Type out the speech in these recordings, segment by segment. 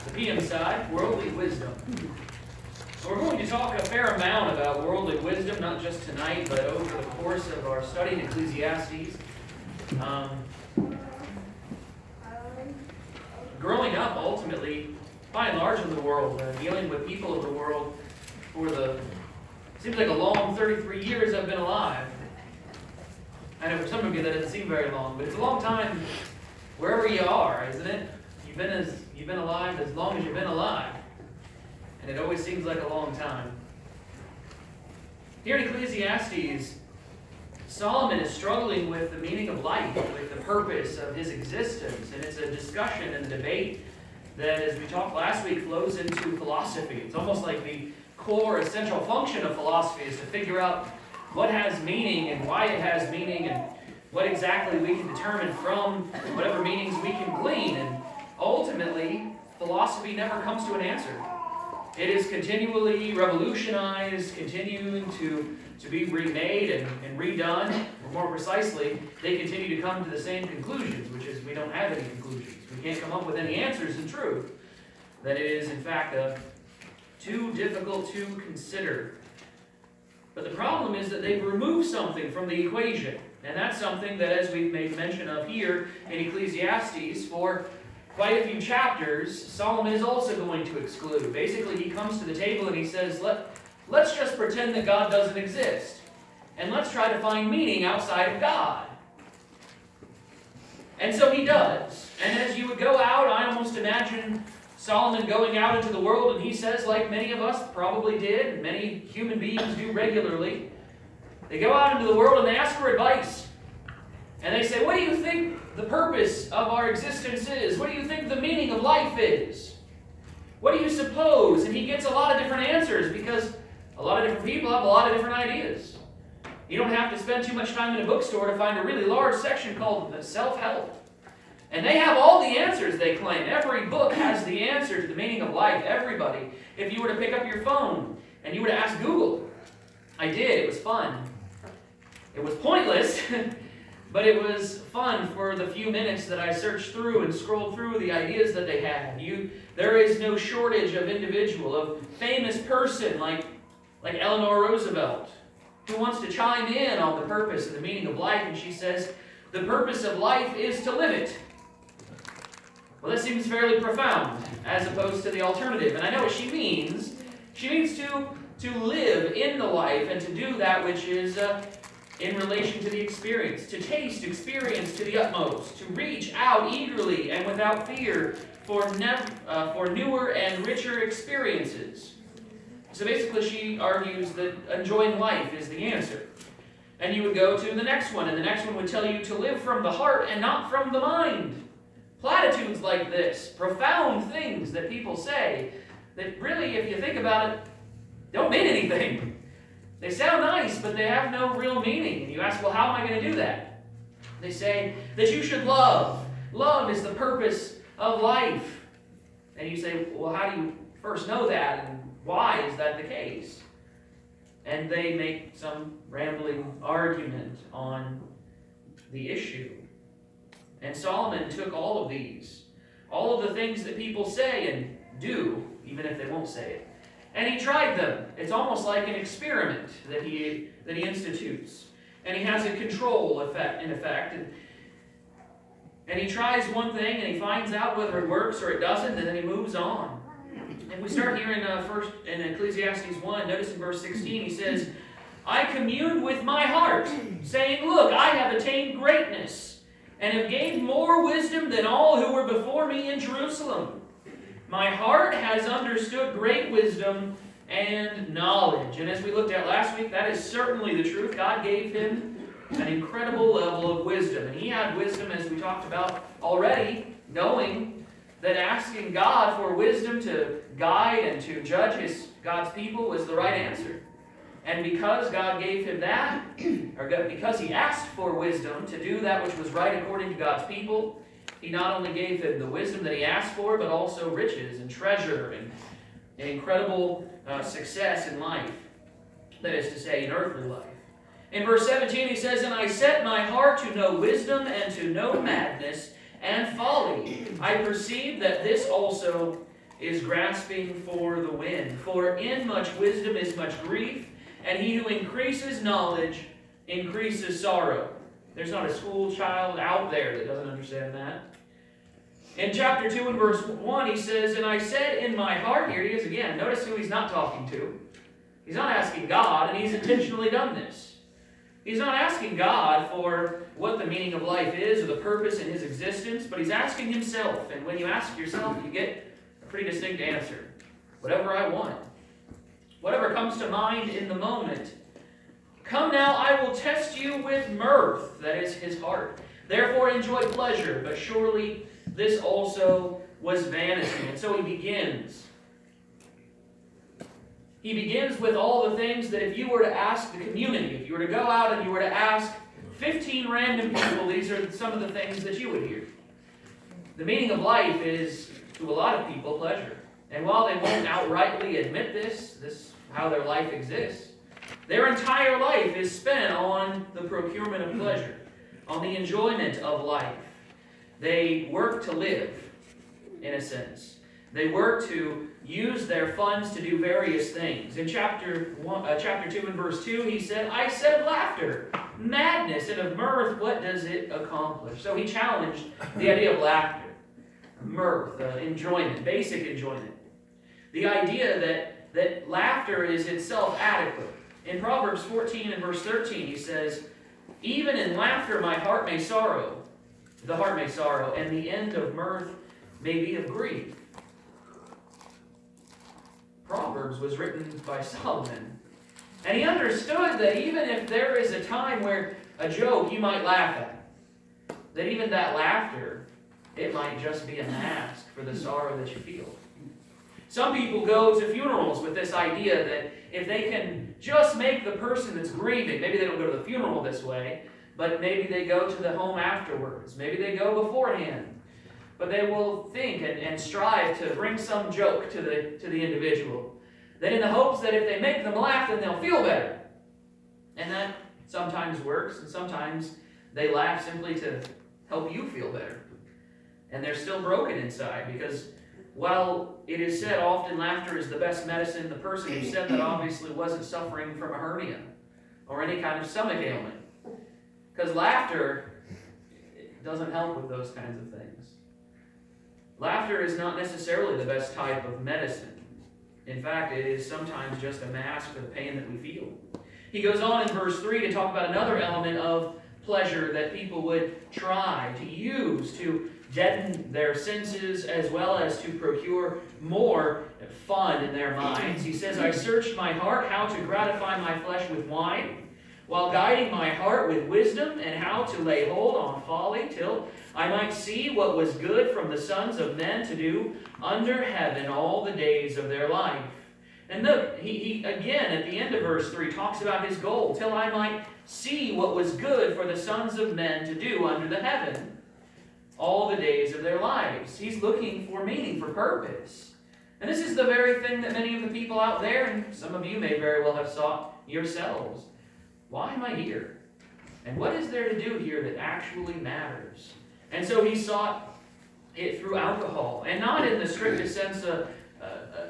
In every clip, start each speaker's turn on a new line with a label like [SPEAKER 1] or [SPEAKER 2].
[SPEAKER 1] The PM side, worldly wisdom. So we're going to talk a fair amount about worldly wisdom, not just tonight, but over the course of our study in Ecclesiastes. Growing up, ultimately, by and large in the world, dealing with people of the world for seems like a long 33 years I've been alive. I know for some of you that doesn't seem very long, but it's a long time wherever you are, isn't it? You've been alive as long as you've been alive. And it always seems like a long time. Here in Ecclesiastes, Solomon is struggling with the meaning of life, with the purpose of his existence. And it's a discussion and a debate that, as we talked last week, flows into philosophy. It's almost like the core, essential function of philosophy is to figure out what has meaning and why it has meaning and what exactly we can determine from whatever meanings we can glean. And ultimately, philosophy never comes to an answer. It is continually revolutionized, continuing to be remade and redone. Or more precisely, they continue to come to the same conclusions, which is we don't have any conclusions. We can't come up with any answers in truth. That it is, in fact, too difficult to consider. But the problem is that they've removed something from the equation. And that's something that, as we've made mention of here in Ecclesiastes, for quite a few chapters, Solomon is also going to exclude. Basically, he comes to the table and he says, let's just pretend that God doesn't exist. And let's try to find meaning outside of God. And so he does. And as you would go out, I almost imagine Solomon going out into the world, and he says, like many of us probably did, and many human beings do regularly, they go out into the world and they ask for advice. And they say, what do you think the purpose of our existence is? What do you think the meaning of life is? What do you suppose? And he gets a lot of different answers because a lot of different people have a lot of different ideas. You don't have to spend too much time in a bookstore to find a really large section called self-help. And they have all the answers, they claim. Every book has the answer to the meaning of life. Everybody. If you were to pick up your phone and you were to ask Google, I did. It was fun. It was pointless, but it was fun for the few minutes that I searched through and scrolled through the ideas that they had. There is no shortage of individual, of famous person like Eleanor Roosevelt, who wants to chime in on the purpose and the meaning of life, and she says, the purpose of life is to live it. Well, that seems fairly profound, as opposed to the alternative. And I know what she means. She means to live in the life and to do that which is in relation to the experience. To taste experience to the utmost. To reach out eagerly and without fear for newer and richer experiences. So basically she argues that enjoying life is the answer. And you would go to the next one, and the next one would tell you to live from the heart and not from the mind. Platitudes like this, profound things that people say, that really, if you think about it, don't mean anything. They sound nice, but they have no real meaning. And you ask, well, how am I going to do that? They say that you should love. Love is the purpose of life. And you say, well, how do you first know that, and why is that the case? And they make some rambling argument on the issue. And Solomon took all of these, all of the things that people say and do, even if they won't say it, and he tried them. It's almost like an experiment that he institutes. And he has a control effect, in effect. And he tries one thing and he finds out whether it works or it doesn't, and then he moves on. And we start here in Ecclesiastes 1. Notice in verse 16 he says, I communed with my heart, saying, look, I have attained greatness, and have gained more wisdom than all who were before me in Jerusalem. My heart has understood great wisdom and knowledge. And as we looked at last week, that is certainly the truth. God gave him an incredible level of wisdom. And he had wisdom, as we talked about already, knowing that asking God for wisdom to guide and to judge God's people was the right answer. And because God gave him that, or because he asked for wisdom to do that which was right according to God's people, he not only gave him the wisdom that he asked for, but also riches and treasure and an incredible success in life. That is to say, in earthly life. In verse 17 he says, and I set my heart to know wisdom and to know madness and folly. I perceive that this also is grasping for the wind. For in much wisdom is much grief, and he who increases knowledge increases sorrow. There's not a school child out there that doesn't understand that. In chapter 2 and verse 1, he says, and I said in my heart, here he is again. Notice who he's not talking to. He's not asking God, and he's intentionally done this. He's not asking God for what the meaning of life is or the purpose in his existence, but he's asking himself. And when you ask yourself, you get a pretty distinct answer. Whatever I want. Whatever comes to mind in the moment. Come now, I will test you with mirth, that is his heart. Therefore enjoy pleasure, but surely this also was vanity. And so he begins. He begins with all the things that if you were to ask the community, if you were to go out and you were to ask 15 random people, these are some of the things that you would hear. The meaning of life is, to a lot of people, pleasure. And while they won't outrightly admit this is how their life exists, their entire life is spent on the procurement of pleasure, on the enjoyment of life. They work to live, in a sense. They work to use their funds to do various things. In chapter 2 and verse 2, he said, I said of laughter, madness, and of mirth, what does it accomplish? So he challenged the idea of laughter, mirth, enjoyment, basic enjoyment. The idea that laughter is itself adequate. In Proverbs 14 and verse 13, he says, even in laughter my heart may sorrow, the heart may sorrow, and the end of mirth may be of grief. Proverbs was written by Solomon. And he understood that even if there is a time where a joke you might laugh at, that even that laughter, it might just be a mask for the sorrow that you feel. Some people go to funerals with this idea that if they can just make the person that's grieving, maybe they don't go to the funeral this way, but maybe they go to the home afterwards. Maybe they go beforehand. But they will think and strive to bring some joke to the individual. That in the hopes that if they make them laugh, then they'll feel better. And that sometimes works, and sometimes they laugh simply to help you feel better. And they're still broken inside, because while it is said often laughter is the best medicine, the person who said that obviously wasn't suffering from a hernia or any kind of stomach ailment. Because laughter doesn't help with those kinds of things. Laughter is not necessarily the best type of medicine. In fact, it is sometimes just a mask for the pain that we feel. He goes on in verse 3 to talk about another element of pleasure that people would try to use to deaden their senses as well as to procure more fun in their minds. He says, I searched my heart how to gratify my flesh with wine, while guiding my heart with wisdom, and how to lay hold on folly, till I might see what was good from the sons of men to do under heaven all the days of their life. And look, he again at the end of verse 3 talks about his goal, till I might see what was good for the sons of men to do under the heaven all the days of their lives. He's looking for meaning, for purpose. And this is the very thing that many of the people out there, and some of you may very well have sought yourselves. Why am I here? And what is there to do here that actually matters? And so he sought it through alcohol, and not in the strictest sense of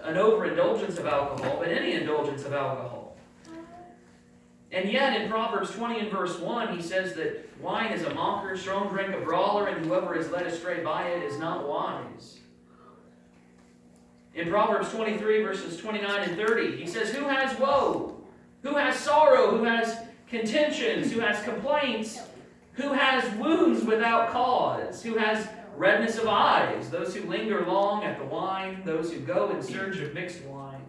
[SPEAKER 1] an overindulgence of alcohol, but any indulgence of alcohol. And yet in Proverbs 20 and verse 1, he says that wine is a mocker, strong drink a brawler, and whoever is led astray by it is not wise. In Proverbs 23 verses 29 and 30, he says, who has woe? Who has sorrow? Who has contentions? Who has complaints? Who has wounds without cause? Who has redness of eyes? Those who linger long at the wine, those who go in search of mixed wine.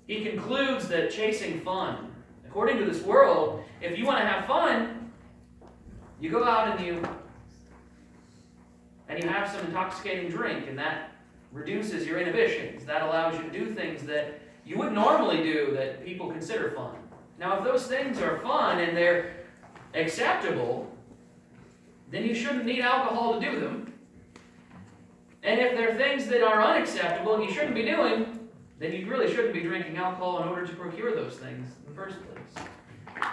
[SPEAKER 1] He concludes that chasing fun, according to this world, if you want to have fun, you go out and you have some intoxicating drink, and that reduces your inhibitions. That allows you to do things that you wouldn't normally do that people consider fun. Now, if those things are fun and they're acceptable, then you shouldn't need alcohol to do them. And if they're things that are unacceptable and you shouldn't be doing, then you really shouldn't be drinking alcohol in order to procure those things in the first place.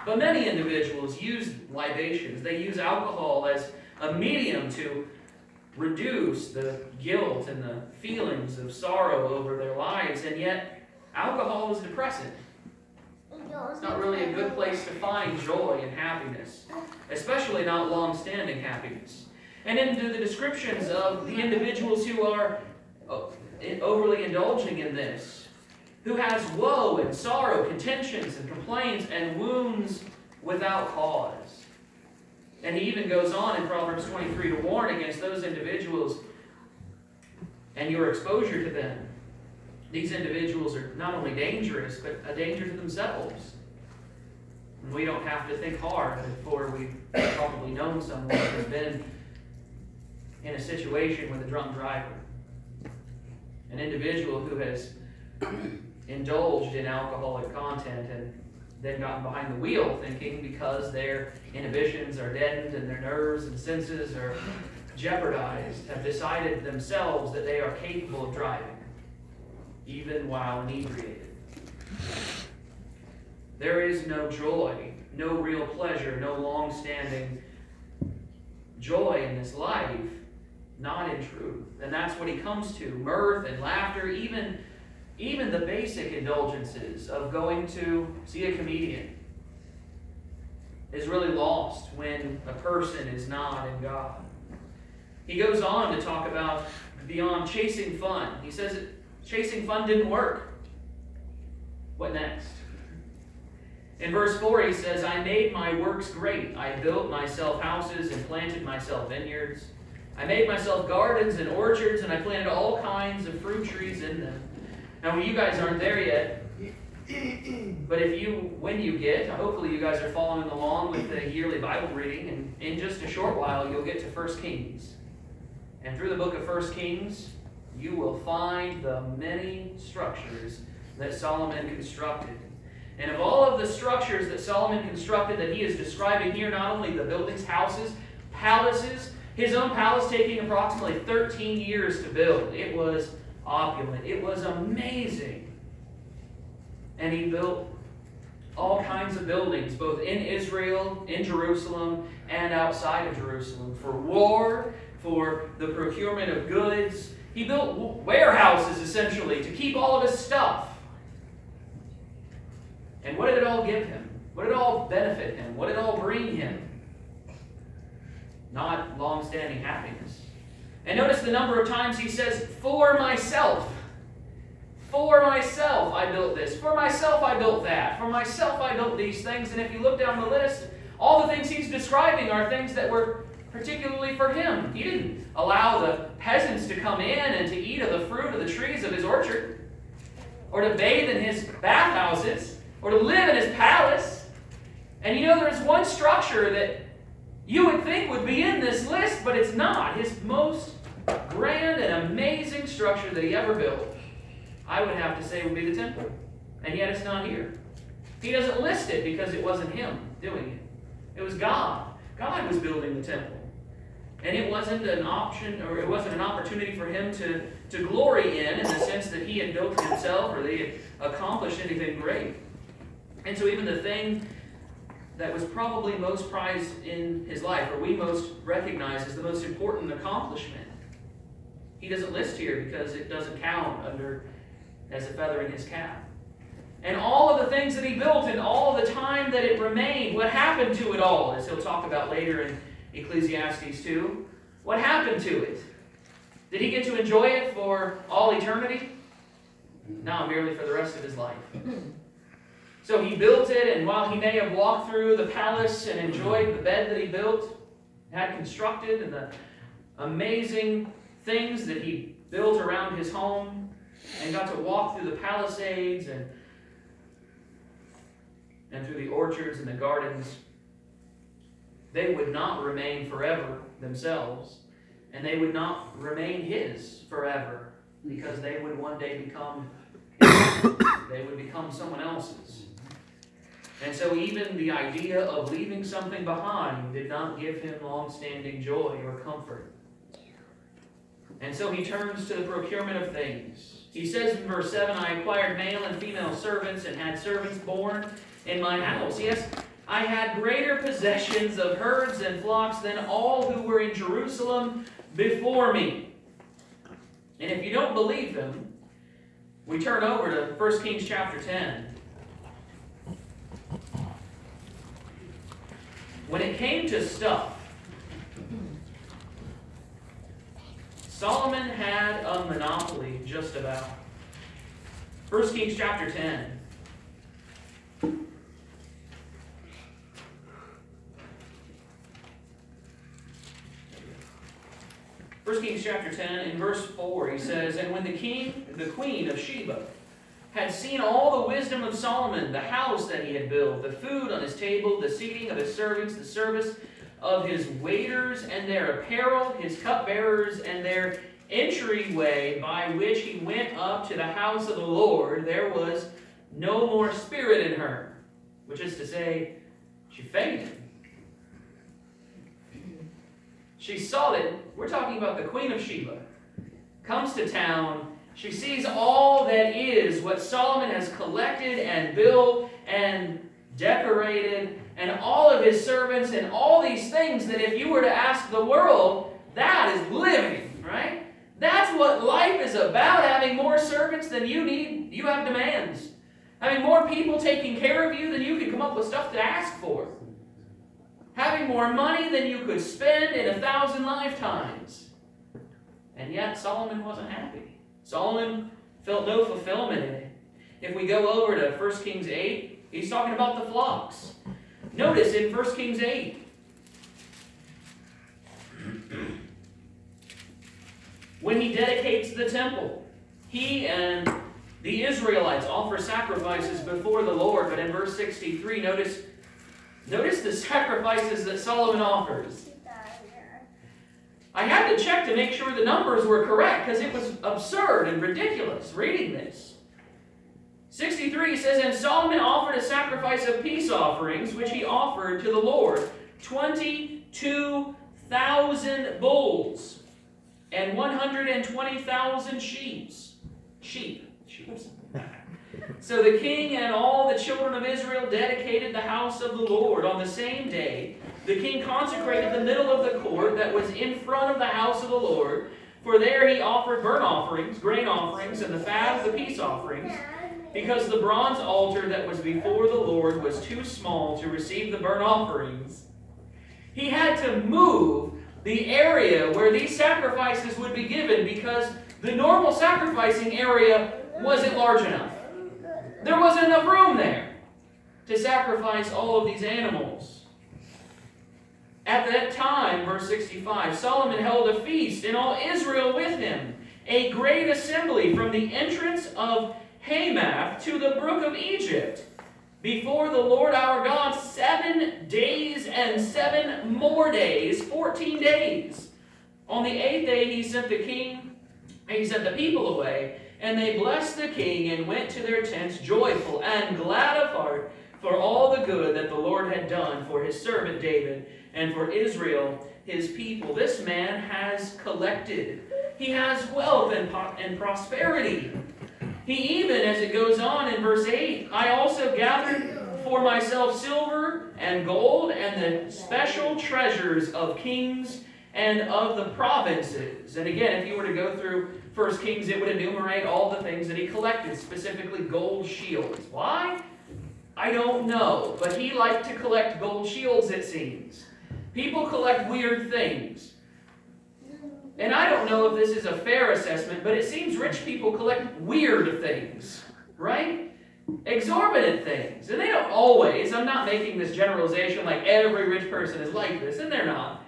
[SPEAKER 1] But many individuals use libations. They use alcohol as a medium to reduce the guilt and the feelings of sorrow over their lives, and yet alcohol is depressing. It's not really a good place to find joy and happiness, especially not long-standing happiness. And into the descriptions of the individuals who are overly indulging in this, who has woe and sorrow, contentions and complaints and wounds without cause. And he even goes on in Proverbs 23 to warn against those individuals and your exposure to them. These individuals are not only dangerous, but a danger to themselves. And we don't have to think hard before we've probably known someone who's been in a situation with a drunk driver. An individual who has indulged in alcoholic content and then gotten behind the wheel thinking because their inhibitions are deadened and their nerves and senses are jeopardized, have decided themselves that they are capable of driving, even while inebriated. There is no joy, no real pleasure, no long-standing joy in this life, not in truth. And that's what he comes to. Mirth and laughter, even the basic indulgences of going to see a comedian is really lost when a person is not in God. He goes on to talk about beyond chasing fun. He says chasing fun didn't work. What next? In verse 4 he says, I made my works great. I built myself houses and planted myself vineyards. I made myself gardens and orchards, and I planted all kinds of fruit trees in them. Now, you guys aren't there yet, but when you get, hopefully you guys are following along with the yearly Bible reading, and in just a short while you'll get to 1 Kings. And through the book of 1 Kings, you will find the many structures that Solomon constructed. And of all of the structures that Solomon constructed that he is describing here, not only the buildings, houses, palaces, his own palace taking approximately 13 years to build. It was opulent. It was amazing. And he built all kinds of buildings, both in Israel, in Jerusalem, and outside of Jerusalem, for war, for the procurement of goods. He built warehouses, essentially, to keep all of his stuff. And what did it all give him? What did it all benefit him? What did it all bring him? Not long-standing happiness. And notice the number of times he says, for myself. For myself I built this. For myself I built that. For myself I built these things. And if you look down the list, all the things he's describing are things that were particularly for him. He didn't allow the peasants to come in and to eat of the fruit of the trees of his orchard, or to bathe in his bathhouses, or to live in his palace. And you know, there's one structure that you would think would be in this list, but it's not. His most grand and amazing structure that he ever built, I would have to say, would be the temple. And yet it's not here. He doesn't list it because it wasn't him doing it. It was God. God was building the temple. And it wasn't an option, or it wasn't an opportunity for him to glory in the sense that he had built it himself or that he had accomplished anything great. And so even the thing that was probably most prized in his life, or we most recognize as the most important accomplishment, he doesn't list here because it doesn't count as a feather in his cap. And all of the things that he built and all the time that it remained, what happened to it all, as he'll talk about later in Ecclesiastes 2, what happened to it? Did he get to enjoy it for all eternity? No, merely for the rest of his life. So he built it, and while he may have walked through the palace and enjoyed the bed that he built, had constructed, and the amazing things that he built around his home, and got to walk through the palisades and through the orchards and the gardens, they would not remain forever themselves, and they would not remain his forever, because they would one day become his. They would become someone else's. And so even the idea of leaving something behind did not give him long-standing joy or comfort. And so he turns to the procurement of things. He says in verse 7, I acquired male and female servants and had servants born in my house. Yes, I had greater possessions of herds and flocks than all who were in Jerusalem before me. And if you don't believe him, we turn over to 1 Kings chapter 10. When it came to stuff, Solomon had a monopoly just about. 1 Kings chapter 10. First Kings chapter 10, in verse 4, he says, "And when the queen of Sheba, had seen all the wisdom of Solomon, the house that he had built, the food on his table, the seating of his servants, the service of his waiters, and their apparel, his cupbearers, and their entryway by which he went up to the house of the Lord, there was no more spirit in her." Which is to say, she fainted. She saw that, we're talking about the Queen of Sheba, comes to town. She sees all that is what Solomon has collected and built and decorated, and all of his servants and all these things that if you were to ask the world, that is living, right? That's what life is about, having more servants than you need. You have demands. Having more people taking care of you than you can come up with stuff to ask for. Having more money than you could spend in 1,000 lifetimes. And yet Solomon wasn't happy. Solomon felt no fulfillment in it. If we go over to 1 Kings 8, he's talking about the flocks. Notice in 1 Kings 8, when he dedicates the temple, he and the Israelites offer sacrifices before the Lord. But in verse 63, notice the sacrifices that Solomon offers. I had to check to make sure the numbers were correct because it was absurd and ridiculous reading this. 63 says, "And Solomon offered a sacrifice of peace offerings, which he offered to the Lord, 22,000 bulls and 120,000 sheep. So the king and all the children of Israel dedicated the house of the Lord. On the same day, the king consecrated the middle of the court that was in front of the house of the Lord, for there he offered burnt offerings, grain offerings, and the fat of the peace offerings, because the bronze altar that was before the Lord was too small to receive the burnt offerings." He had to move the area where these sacrifices would be given because the normal sacrificing area wasn't large enough. There wasn't enough room there to sacrifice all of these animals. At that time, verse 65, Solomon held a feast, and all Israel with him, a great assembly from the entrance of Hamath to the brook of Egypt, before the Lord our God 7 days and 7 more days, 14 days. On the 8th day he sent the people away, and they blessed the king and went to their tents joyful and glad of heart for all the good that the Lord had done for his servant David and for Israel his people. This man has collected. He has wealth and prosperity. He even, as it goes on in verse 8, "I also gathered for myself silver and gold and the special treasures of kings and of the provinces." And again, if you were to go through 1 Kings, it would enumerate all the things that he collected, specifically gold shields. Why? I don't know, but he liked to collect gold shields, it seems. People collect weird things. And I don't know if this is a fair assessment, but it seems rich people collect weird things, right? Exorbitant things. And they don't always. I'm not making this generalization like every rich person is like this, and they're not.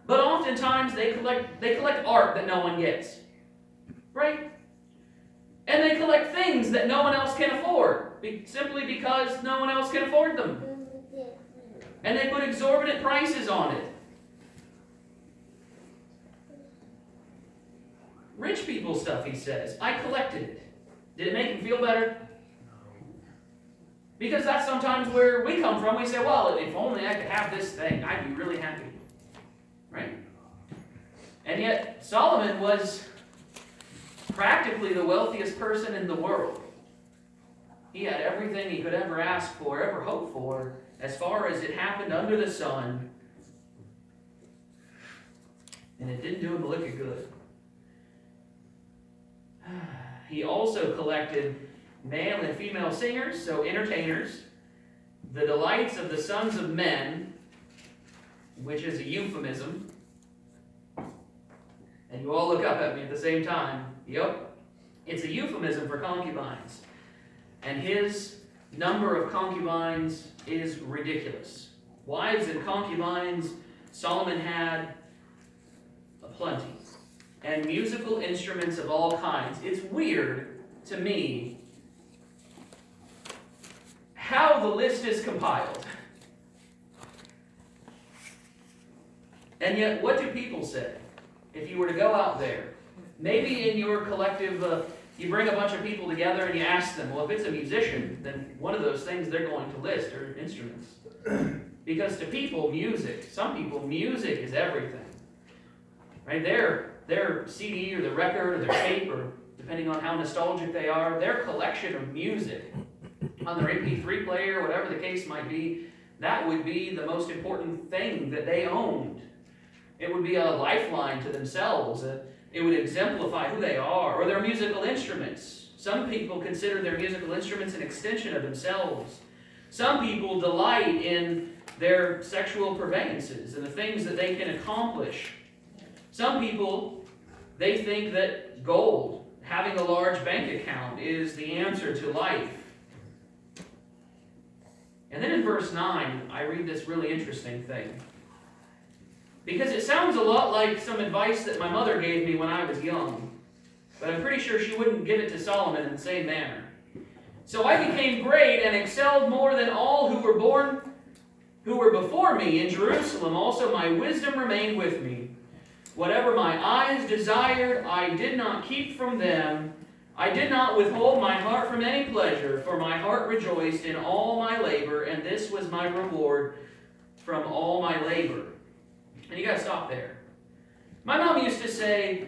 [SPEAKER 1] But oftentimes they collect art that no one gets, right? And they collect things that no one else can afford, simply because no one else can afford them. And they put exorbitant prices on it. Rich people stuff, he says. I collected it. Did it make him feel better? Because that's sometimes where we come from. We say, well, if only I could have this thing, I'd be really happy. Right? And yet, Solomon was practically the wealthiest person in the world. He had everything he could ever ask for, ever hope for, as far as it happened under the sun. And it didn't do him a lick of good. He also collected male and female singers, so entertainers, the delights of the sons of men, which is a euphemism. And you all look up at me at the same time. Yep. It's a euphemism for concubines. And his number of concubines is ridiculous. Wives and concubines, Solomon had aplenty. And musical instruments of all kinds. It's weird to me how the list is compiled. And yet, what do people say? If you were to go out there, maybe in your collective, you bring a bunch of people together and you ask them, well, if it's a musician, then one of those things they're going to list are instruments. Because to people, some people, music is everything. Right? Their CD or the record or their tape, or depending on how nostalgic they are, their collection of music on their MP3 player, whatever the case might be, that would be the most important thing that they owned. It would be a lifeline to themselves. It would exemplify who they are, or their musical instruments. Some people consider their musical instruments an extension of themselves. Some people delight in their sexual purveyances and the things that they can accomplish. Some people, they think that gold, having a large bank account, is the answer to life. And then in verse 9, I read this really interesting thing. Because it sounds a lot like some advice that my mother gave me when I was young. But I'm pretty sure she wouldn't give it to Solomon in the same manner. So I became great and excelled more than all who were before me in Jerusalem. Also my wisdom remained with me. Whatever my eyes desired, I did not keep from them. I did not withhold my heart from any pleasure, for my heart rejoiced in all my labor, and this was my reward from all my labor. And you got to stop there. My mom used to say,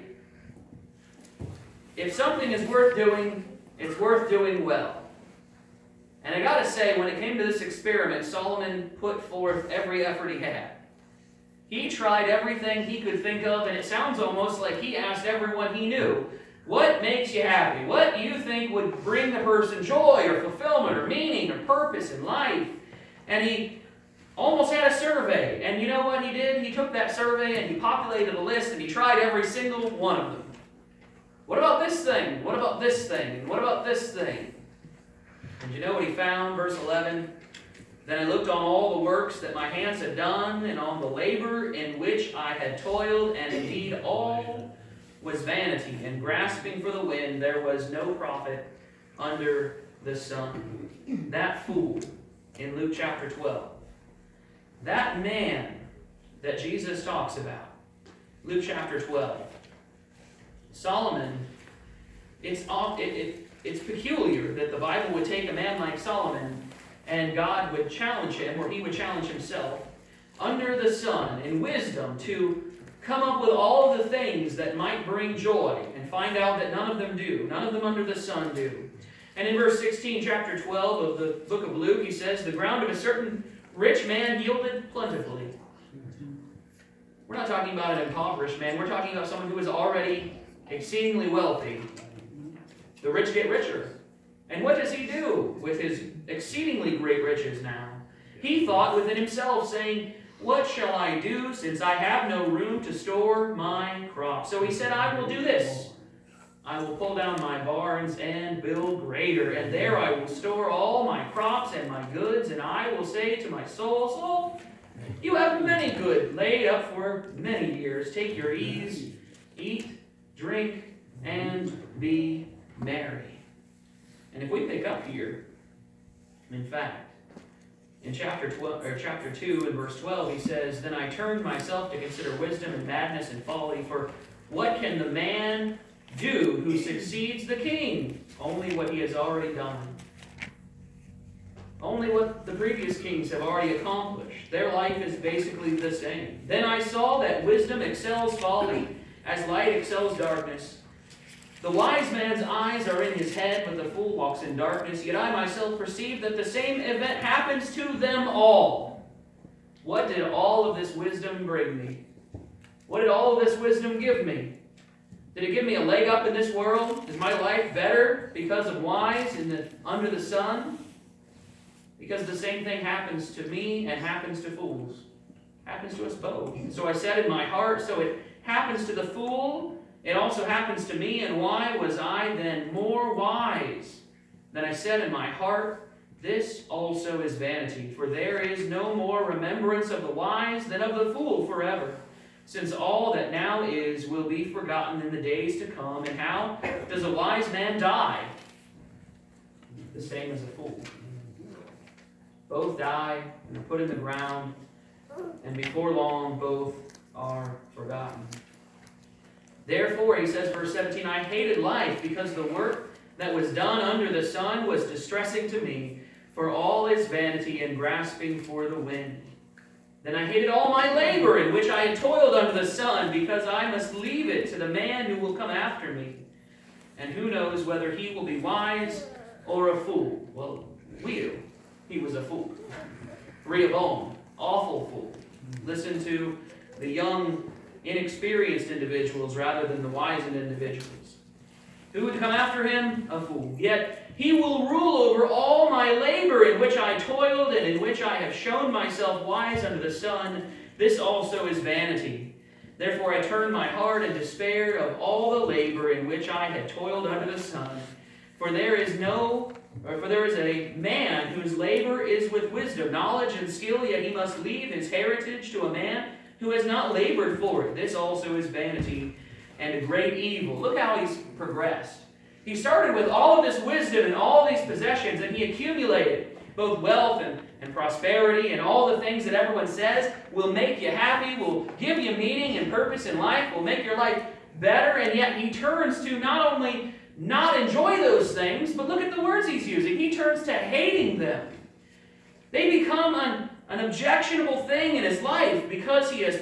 [SPEAKER 1] if something is worth doing, it's worth doing well. And I got to say, when it came to this experiment, Solomon put forth every effort he had. He tried everything he could think of, and it sounds almost like he asked everyone he knew, what makes you happy? What do you think would bring the person joy or fulfillment or meaning or purpose in life? And he almost had a survey. And you know what he did? He took that survey and he populated a list and he tried every single one of them. What about this thing? What about this thing? And what about this thing? And you know what he found? Verse 11. Then I looked on all the works that my hands had done, and on the labor in which I had toiled, and indeed all was vanity, and grasping for the wind, there was no profit under the sun. That fool in Luke chapter 12. That man that Jesus talks about, Luke chapter 12. Solomon, it's peculiar that the Bible would take a man like Solomon and God would challenge him, or he would challenge himself, under the sun in wisdom to come up with all of the things that might bring joy, and find out that none of them do. None of them under the sun do. And in verse 16, chapter 12 of the book of Luke, he says, the ground of a certain rich man yielded plentifully. We're not talking about an impoverished man. We're talking about someone who is already exceedingly wealthy. The rich get richer. And what does he do with his exceedingly great riches now? He thought within himself, saying, what shall I do, since I have no room to store my crops? So he said, I will do this. I will pull down my barns and build greater, and there I will store all my crops and my goods, and I will say to my soul, soul, you have many good laid up for many years. Take your ease, eat, drink, and be merry. And if we pick up here, in fact, in chapter 2 and verse 12, he says, then I turned myself to consider wisdom and madness and folly, for what can the man do who succeeds the king? Only what he has already done. Only what the previous kings have already accomplished. Their life is basically the same. Then I saw that wisdom excels folly, as light excels darkness. The wise man's eyes are in his head, but the fool walks in darkness. Yet I myself perceive that the same event happens to them all. What did all of this wisdom bring me? What did all of this wisdom give me? Did it give me a leg up in this world? Is my life better because of wise under the sun? Because the same thing happens to me and happens to fools. Happens to us both. So I said in my heart, so it happens to the fool, it also happens to me, and why was I then more wise? Then I said in my heart, this also is vanity, for there is no more remembrance of the wise than of the fool forever. Since all that now is will be forgotten in the days to come. And how does a wise man die? The same as a fool. Both die and are put in the ground, and before long both are forgotten. Therefore, he says, verse 17, I hated life because the work that was done under the sun was distressing to me, for all is vanity and grasping for the wind. Then I hated all my labor in which I had toiled under the sun, because I must leave it to the man who will come after me. And who knows whether he will be wise or a fool? Well, we do. He was a fool. Rehoboam, awful fool. Listen to the young, inexperienced individuals rather than the wizened individuals. Who would come after him? A fool. Yet he will rule over all my labor in which I toiled and in which I have shown myself wise under the sun. This also is vanity. Therefore I turned my heart and despaired of all the labor in which I had toiled under the sun. For there is a man whose labor is with wisdom, knowledge, and skill, yet he must leave his heritage to a man who has not labored for it. This also is vanity and a great evil. Look how he's progressed. He started with all of this wisdom and all these possessions, and he accumulated both wealth and prosperity and all the things that everyone says will make you happy, will give you meaning and purpose in life, will make your life better, and yet he turns to not only not enjoy those things, but look at the words he's using. He turns to hating them. They become an objectionable thing in his life because he has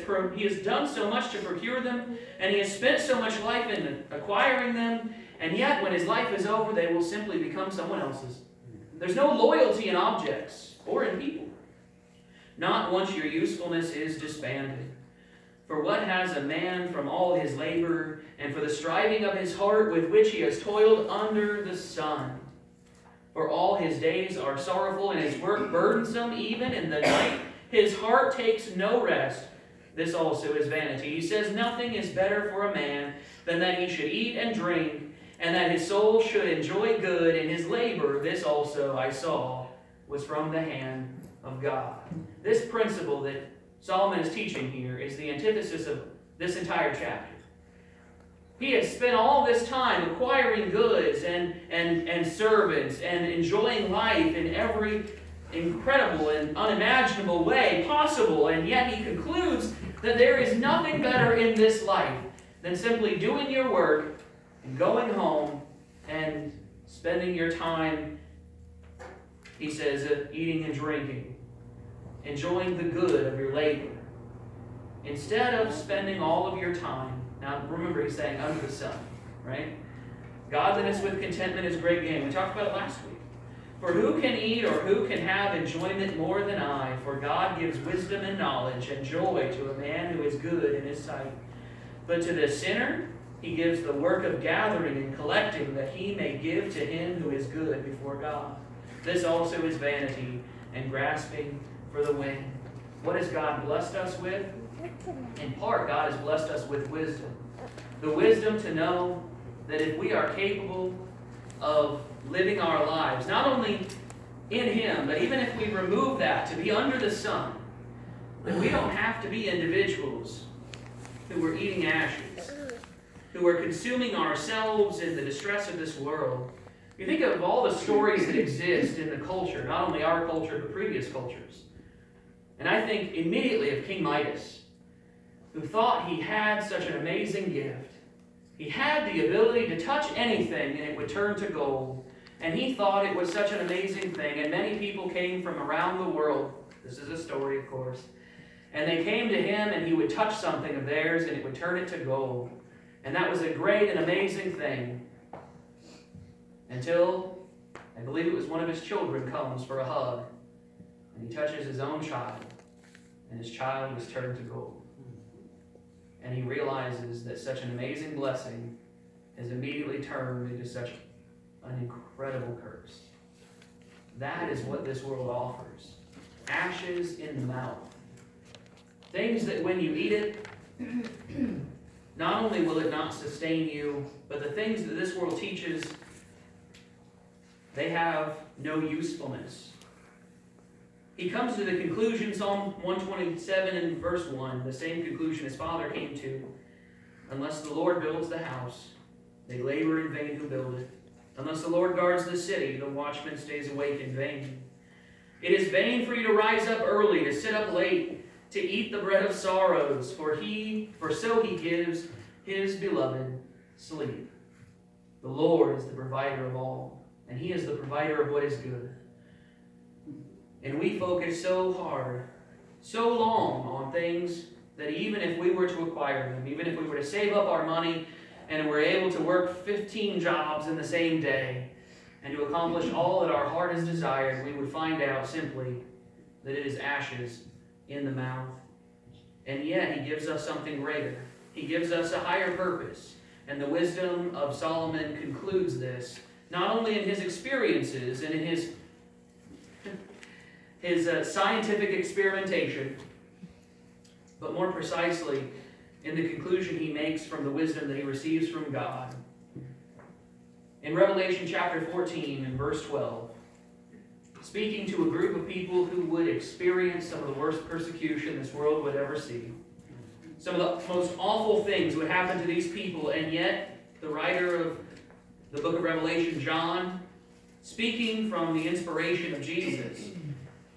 [SPEAKER 1] done so much to procure them, and he has spent so much life in acquiring them, and yet when his life is over, they will simply become someone else's. There's no loyalty in objects or in people. Not once your usefulness is disbanded. For what has a man from all his labor, and for the striving of his heart with which he has toiled under the sun? For all his days are sorrowful, and his work burdensome, even in the night his heart takes no rest. This also is vanity. He says, nothing is better for a man than that he should eat and drink, and that his soul should enjoy good in his labor. This also I saw was from the hand of God. This principle that Solomon is teaching here is the antithesis of this entire chapter. He has spent all this time acquiring goods and servants and enjoying life in every incredible and unimaginable way possible, and yet he concludes that there is nothing better in this life than simply doing your work and going home and spending your time, he says, eating and drinking, enjoying the good of your labor, instead of spending all of your time. Now, remember, he's saying under the sun, right? Godliness with contentment is great gain. We talked about it last week. For who can eat or who can have enjoyment more than I? For God gives wisdom and knowledge and joy to a man who is good in his sight. But to the sinner, he gives the work of gathering and collecting, that he may give to him who is good before God. This also is vanity and grasping for the wind. What has God blessed us with? In part, God has blessed us with wisdom. The wisdom to know that if we are capable of living our lives, not only in Him, but even if we remove that to be under the sun, that we don't have to be individuals who are eating ashes, who are consuming ourselves in the distress of this world. You think of all the stories that exist in the culture, not only our culture, but previous cultures. And I think immediately of King Midas, who thought he had such an amazing gift. He had the ability to touch anything and it would turn to gold. And he thought it was such an amazing thing. And many people came from around the world. This is a story, of course. And they came to him and he would touch something of theirs and it would turn it to gold. And that was a great and amazing thing. until, I believe it was one of his children comes for a hug, and he touches his own child, and his child was turned to gold. And he realizes that such an amazing blessing is immediately turned into such an incredible curse. That is what this world offers. Ashes in the mouth. Things that when you eat it, not only will it not sustain you, but the things that this world teaches, they have no usefulness. He comes to the conclusion, Psalm 127 and verse 1, the same conclusion his father came to. Unless the Lord builds the house, they labor in vain who build it. Unless the Lord guards the city, the watchman stays awake in vain. It is vain for you to rise up early, to sit up late, to eat the bread of sorrows, for so he gives his beloved sleep. The Lord is the provider of all, and he is the provider of what is good. And we focus so hard, so long on things that even if we were to acquire them, even if we were to save up our money and we're able to work 15 jobs in the same day and to accomplish all that our heart has desired, we would find out simply that it is ashes in the mouth. And yet he gives us something greater. He gives us a higher purpose. And the wisdom of Solomon concludes this, not only in his experiences and in his scientific experimentation, but more precisely in the conclusion he makes from the wisdom that he receives from God. In Revelation chapter 14 and verse 12, speaking to a group of people who would experience some of the worst persecution this world would ever see, some of the most awful things would happen to these people, and yet the writer of the book of Revelation, John, speaking from the inspiration of Jesus,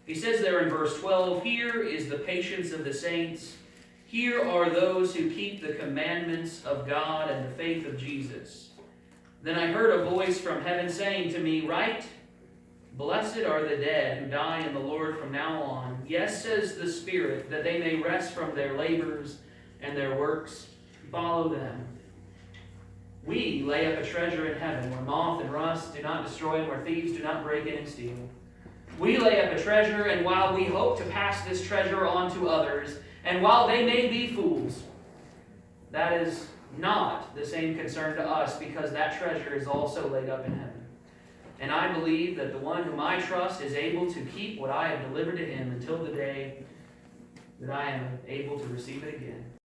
[SPEAKER 1] he says there in verse 12, "Here is the patience of the saints. Here are those who keep the commandments of God and the faith of Jesus. Then I heard a voice from heaven saying to me, 'Write, blessed are the dead who die in the Lord from now on. Yes, says the Spirit, that they may rest from their labors and their works follow them.'" We lay up a treasure in heaven where moth and rust do not destroy and where thieves do not break in and steal. We lay up a treasure, and while we hope to pass this treasure on to others, and while they may be fools, that is not the same concern to us, because that treasure is also laid up in heaven. And I believe that the one whom I trust is able to keep what I have delivered to him until the day that I am able to receive it again.